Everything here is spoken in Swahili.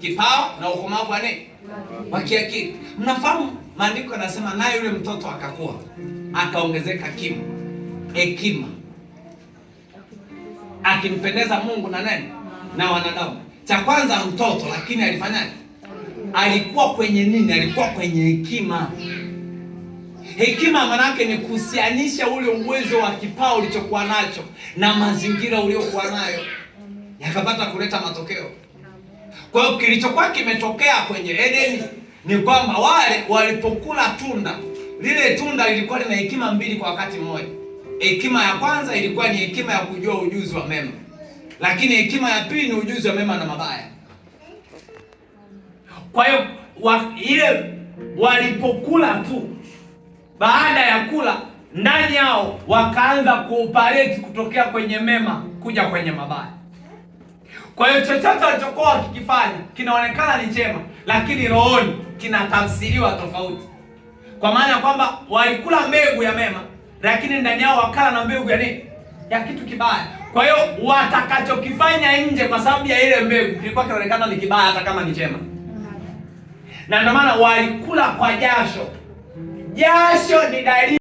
kipawa na ukomavu wa nini? Wa kiakili. Mnafahamu maandiko yanasema naye yule mtoto akakua, akaongezeka kimo, hekima, akimpendeza Mungu na nani? Na wanadamu. Cha kwanza mtoto, lakini alifanyaje? Alikuwa kwenye nini? Alikuwa kwenye hekima. Hekima maana yake ni kuhusianisha ule uwezo wa kipawa ulichokuwa nacho na mazingira uliokuwa nayo, yakapata kuleta matokeo. Kwa hiyo kilichokuwa kimetokea kwenye Edeni ni kwamba wale walipokula tunda, lile tunda lilikuwa lina hekima mbili kwa wakati mmoja. Hekima ya kwanza ilikuwa ni hekima ya kujua ujuzi wa mema, lakini hekima ya pili ni ujuzi wa mema na mabaya. Kwa hiyo ile walipokula tu, baada ya kula ndani yao wakaanza kuoperate kutokea kwenye mema kuja kwenye mabaya. Kwa hiyo chochote walichokuwa wakikifanya kinaonekana ni chema, lakini rohoni kinatafsiriwa tofauti. Kwa maana ya kwamba walikula mbegu ya mema, lakini ndani yao wakala na mbegu ya nini? Ya kitu kibaya. Kwa hiyo watakachokifanya nje kwa sababu ya ile mbegu kilikuwa kinaonekana ni kibaya hata kama ni chema. Na ndio maana walikula kwa jasho. Jasho ni dalili